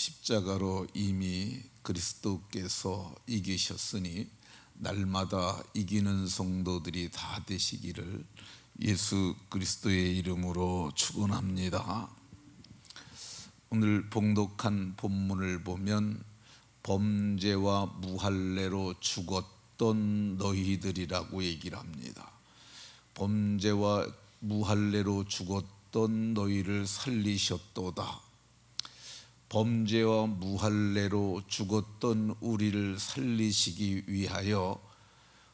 십자가로 이미 그리스도께서 이기셨으니 날마다 이기는 성도들이 다 되시기를 예수 그리스도의 이름으로 축원합니다. 오늘 봉독한 본문을 보면 범죄와 무할례로 죽었던 너희들이라고 얘기를 합니다. 범죄와 무할례로 죽었던 너희를 살리셨도다. 범죄와 무할례로 죽었던 우리를 살리시기 위하여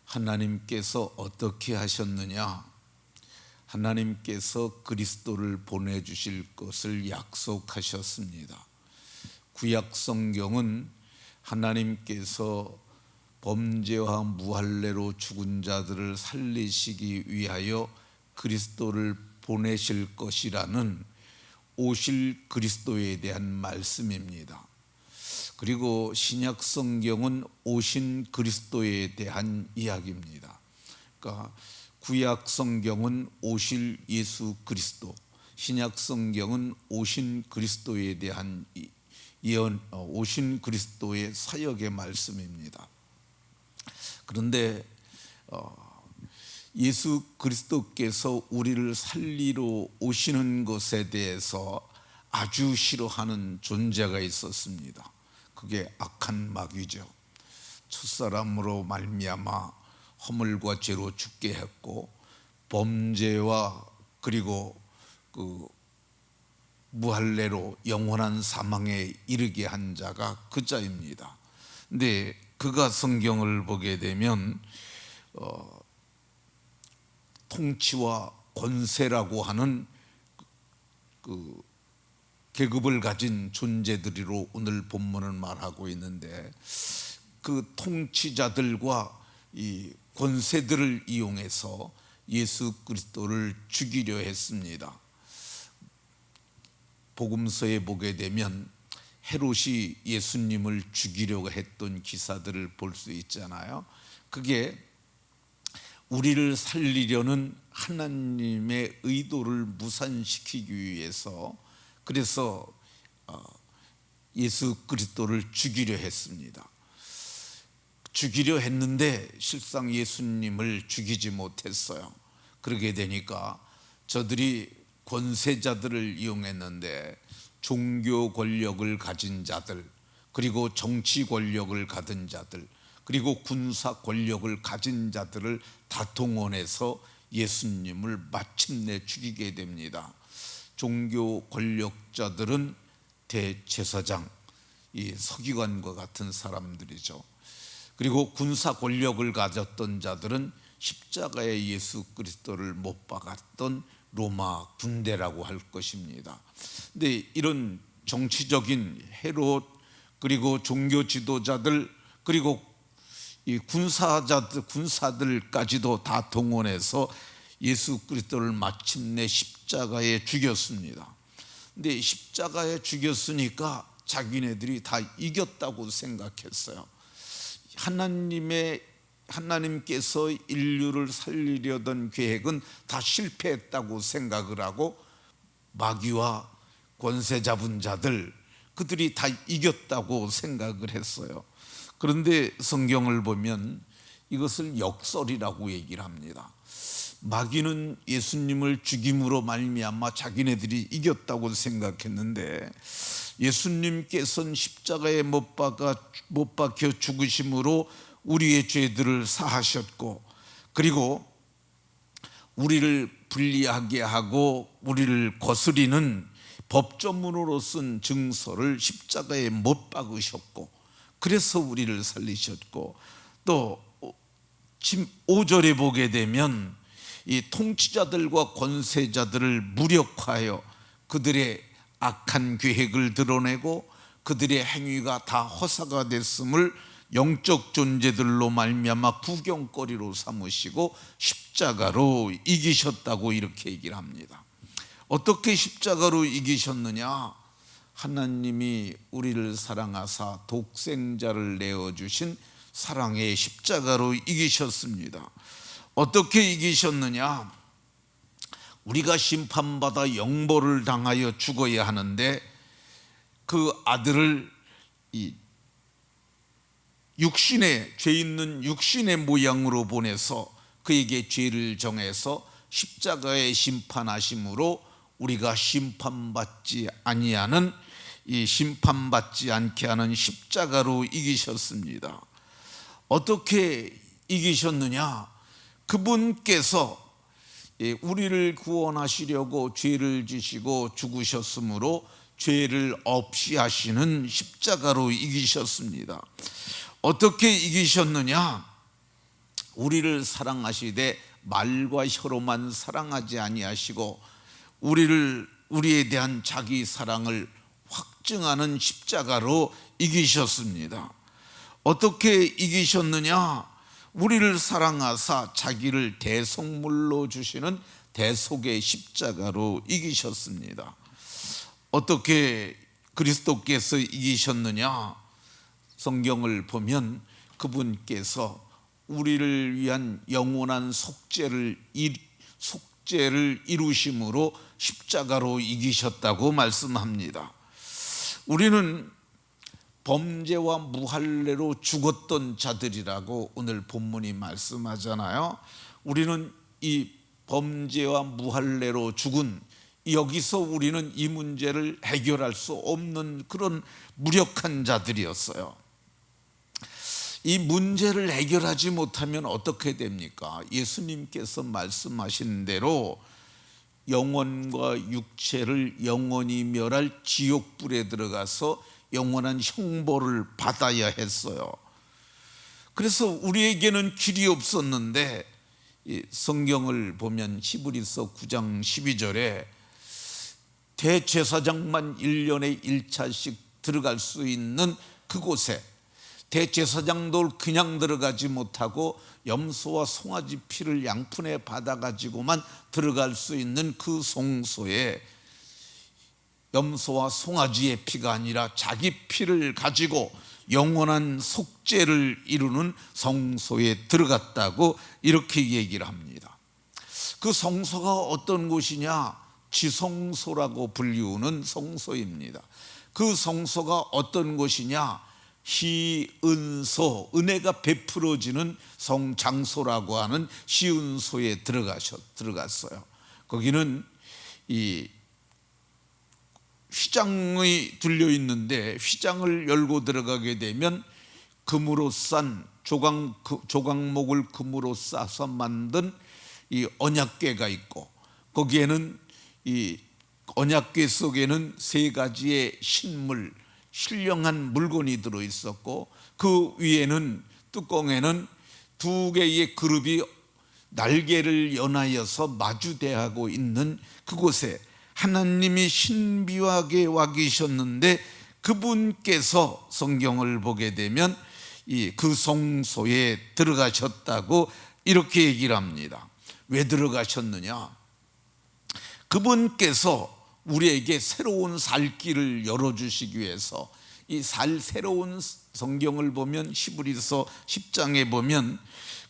하나님께서 어떻게 하셨느냐? 하나님께서 그리스도를 보내주실 것을 약속하셨습니다. 구약 성경은 하나님께서 범죄와 무할례로 죽은 자들을 살리시기 위하여 그리스도를 보내실 것이라는 오실 그리스도에 대한 말씀입니다. 그리고 신약 성경은 오신 그리스도에 대한 이야기입니다. 그러니까 구약 성경은 오실 예수 그리스도, 신약 성경은 오신 그리스도에 대한 예언, 오신 그리스도의 사역의 말씀입니다. 그런데 예수 그리스도께서 우리를 살리러 오시는 것에 대해서 아주 싫어하는 존재가 있었습니다. 그게 악한 마귀죠. 첫사람으로 말미암아 허물과 죄로 죽게 했고 범죄와 그리고 그 무할례로 영원한 사망에 이르게 한 자가 그 자입니다. 근데 그가 성경을 보게 되면 통치와 권세라고 하는 그 계급을 가진 존재들이로 오늘 본문은 말하고 있는데, 그 통치자들과 이 권세들을 이용해서 예수 그리스도를 죽이려 했습니다. 복음서에 보게 되면 헤롯이 예수님을 죽이려고 했던 기사들을 볼 수 있잖아요. 그게 우리를 살리려는 하나님의 의도를 무산시키기 위해서, 그래서 예수 그리스도를 죽이려 했습니다. 죽이려 했는데 실상 예수님을 죽이지 못했어요. 그러게 되니까 저들이 권세자들을 이용했는데 종교 권력을 가진 자들, 그리고 정치 권력을 가진 자들, 그리고 군사 권력을 가진 자들을 다 동원해서 예수님을 마침내 죽이게 됩니다. 종교 권력자들은 대제사장, 이 서기관과 같은 사람들이죠. 그리고 군사 권력을 가졌던 자들은 십자가에 예수 그리스도를 못 박았던 로마 군대라고 할 것입니다. 근데 이런 정치적인 헤롯, 그리고 종교 지도자들, 그리고 이 군사들까지도 다 동원해서 예수 그리스도를 마침내 십자가에 죽였습니다. 근데 십자가에 죽였으니까 자기네들이 다 이겼다고 생각했어요. 하나님께서 인류를 살리려던 계획은 다 실패했다고 생각을 하고, 마귀와 권세 잡은 자들, 그들이 다 이겼다고 생각을 했어요. 그런데 성경을 보면 이것을 역설이라고 얘기를 합니다. 마귀는 예수님을 죽임으로 말미암아 자기네들이 이겼다고 생각했는데, 예수님께서는 십자가에 못 박혀 죽으심으로 우리의 죄들을 사하셨고, 그리고 우리를 불리하게 하고 우리를 거스리는 법조문으로 쓴 증서를 십자가에 못 박으셨고, 그래서 우리를 살리셨고, 또 5절에 보게 되면 이 통치자들과 권세자들을 무력화하여 그들의 악한 계획을 드러내고 그들의 행위가 다 허사가 됐음을 영적 존재들로 말미암아 구경거리로 삼으시고 십자가로 이기셨다고 이렇게 얘기를 합니다. 어떻게 십자가로 이기셨느냐? 하나님이 우리를 사랑하사 독생자를 내어주신 사랑의 십자가로 이기셨습니다. 어떻게 이기셨느냐? 우리가 심판받아 영벌을 당하여 죽어야 하는데 그 아들을 이 육신의 죄 있는 육신의 모양으로 보내서 그에게 죄를 정해서 십자가에 심판하심으로 우리가 심판받지 아니하는 이 심판받지 않게 하는 십자가로 이기셨습니다. 어떻게 이기셨느냐? 그분께서 우리를 구원하시려고 죄를 지시고 죽으셨으므로 죄를 없이 하시는 십자가로 이기셨습니다. 어떻게 이기셨느냐? 우리를 사랑하시되 말과 혀로만 사랑하지 아니하시고 우리에 대한 자기 사랑을 확증하는 십자가로 이기셨습니다. 어떻게 이기셨느냐? 우리를 사랑하사 자기를 대속물로 주시는 대속의 십자가로 이기셨습니다. 어떻게 그리스도께서 이기셨느냐? 성경을 보면 그분께서 우리를 위한 영원한 속죄를 이루심으로 십자가로 이기셨다고 말씀합니다. 우리는 범죄와 무할례로 죽었던 자들이라고 오늘 본문이 말씀하잖아요. 우리는 이 범죄와 무할례로 죽은, 여기서 우리는 이 문제를 해결할 수 없는 그런 무력한 자들이었어요. 이 문제를 해결하지 못하면 어떻게 됩니까? 예수님께서 말씀하신 대로 영혼과 육체를 영원히 멸할 지옥불에 들어가서 영원한 형벌을 받아야 했어요. 그래서 우리에게는 길이 없었는데 성경을 보면 히브리서 9장 12절에 대제사장만 1년에 1차씩 들어갈 수 있는 그곳에, 대제사장도 그냥 들어가지 못하고 염소와 송아지 피를 양푼에 받아가지고만 들어갈 수 있는 그 성소에 염소와 송아지의 피가 아니라 자기 피를 가지고 영원한 속죄를 이루는 성소에 들어갔다고 이렇게 얘기를 합니다. 그 성소가 어떤 곳이냐? 지성소라고 불리우는 성소입니다. 그 성소가 어떤 곳이냐? 시은소, 은혜가 베풀어지는 성장소라고 하는 시은소에 들어갔어요. 거기는 이 휘장이 들려 있는데 휘장을 열고 들어가게 되면 금으로 싼 조각목을 금으로 싸서 만든 이 언약궤가 있고, 거기에는 이 언약궤 속에는 세 가지의 신물, 신령한 물건이 들어 있었고, 그 위에는 뚜껑에는 두 개의 그룹이 날개를 연하여서 마주대하고 있는 그곳에 하나님이 신비하게 와 계셨는데, 그분께서 성경을 보게 되면 그 성소에 들어가셨다고 이렇게 얘기를 합니다. 왜 들어가셨느냐? 그분께서 우리에게 새로운 살 길을 열어주시기 위해서, 이 새로운 성경을 보면 히브리서 10장에 보면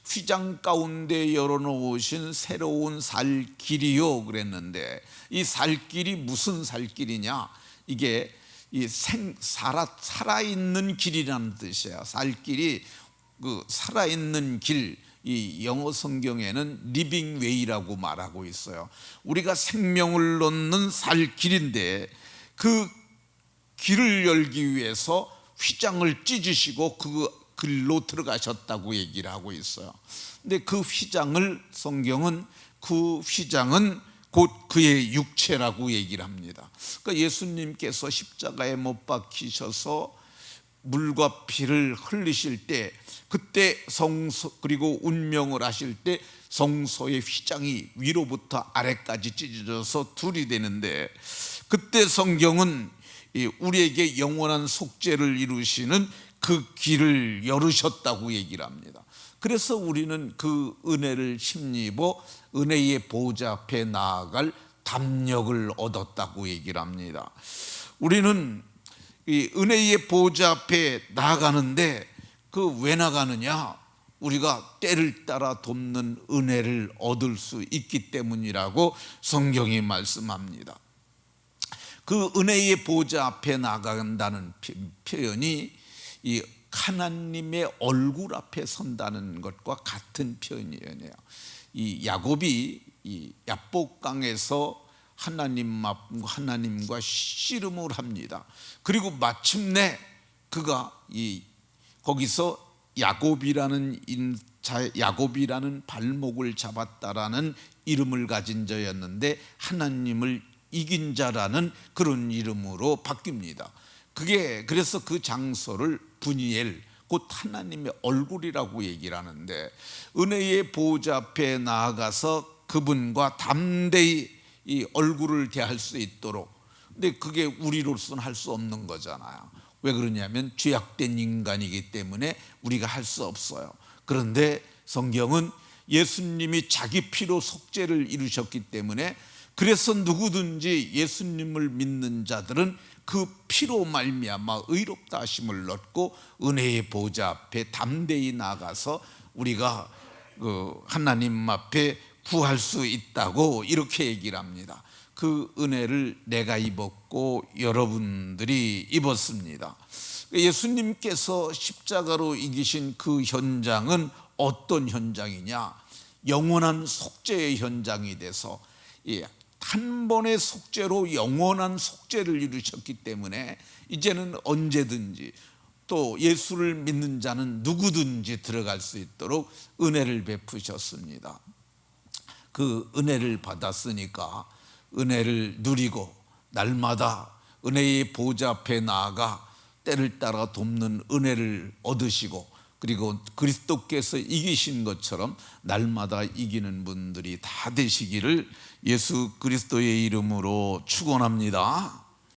휘장 가운데 열어놓으신 새로운 살 길이요 그랬는데, 이 살 길이 무슨 살 길이냐? 이게 이 살아있는 길이라는 뜻이에요. 살 길이 그 살아있는 길, 이 영어 성경에는 리빙 웨이라고 말하고 있어요. 우리가 생명을 놓는 살 길인데 그 길을 열기 위해서 휘장을 찢으시고 그 길로 들어가셨다고 얘기를 하고 있어요. 근데 그 휘장을 성경은 곧 그의 육체라고 얘기를 합니다. 그러니까 예수님께서 십자가에 못 박히셔서 물과 피를 흘리실 때, 그때 성소 그리고 운명을 하실 때 성소의 휘장이 위로부터 아래까지 찢어져서 둘이 되는데, 그때 성경은 우리에게 영원한 속죄를 이루시는 그 길을 열으셨다고 얘기를 합니다. 그래서 우리는 그 은혜를 힘입어 은혜의 보좌 앞에 나아갈 담력을 얻었다고 얘기를 합니다. 우리는 이 은혜의 보좌 앞에 나아가는데 그 왜 나가느냐? 우리가 때를 따라 돕는 은혜를 얻을 수 있기 때문이라고 성경이 말씀합니다. 그 은혜의 보좌 앞에 나간다는 표현이 이 하나님의 얼굴 앞에 선다는 것과 같은 표현이에요. 이 야곱이 이 야복강에서 하나님과 씨름을 합니다. 그리고 마침내 그가 거기서 야곱이라는 발목을 잡았다라는 이름을 가진 자였는데 하나님을 이긴 자라는 그런 이름으로 바뀝니다. 그래서 그 장소를 브니엘, 곧 하나님의 얼굴이라고 얘기를 하는데, 은혜의 보좌 앞에 나아가서 그분과 담대히 이 얼굴을 대할 수 있도록. 근데 그게 우리로서는 할 수 없는 거잖아요. 왜 그러냐면 죄악된 인간이기 때문에 우리가 할 수 없어요. 그런데 성경은 예수님이 자기 피로 속죄를 이루셨기 때문에, 그래서 누구든지 예수님을 믿는 자들은 그 피로 말미암아 의롭다 하심을 얻고 은혜의 보좌 앞에 담대히 나가서 우리가 하나님 앞에 구할 수 있다고 이렇게 얘기를 합니다. 그 은혜를 내가 입었고 여러분들이 입었습니다. 예수님께서 십자가로 이기신 그 현장은 어떤 현장이냐? 영원한 속죄의 현장이 돼서 한 번의 속죄로 영원한 속죄를 이루셨기 때문에 이제는 언제든지 또 예수를 믿는 자는 누구든지 들어갈 수 있도록 은혜를 베푸셨습니다. 그 은혜를 받았으니까 은혜를 누리고 날마다 은혜의 보좌 앞에 나아가 때를 따라 돕는 은혜를 얻으시고, 그리고 그리스도께서 이기신 것처럼 날마다 이기는 분들이 다 되시기를 예수 그리스도의 이름으로 축원합니다.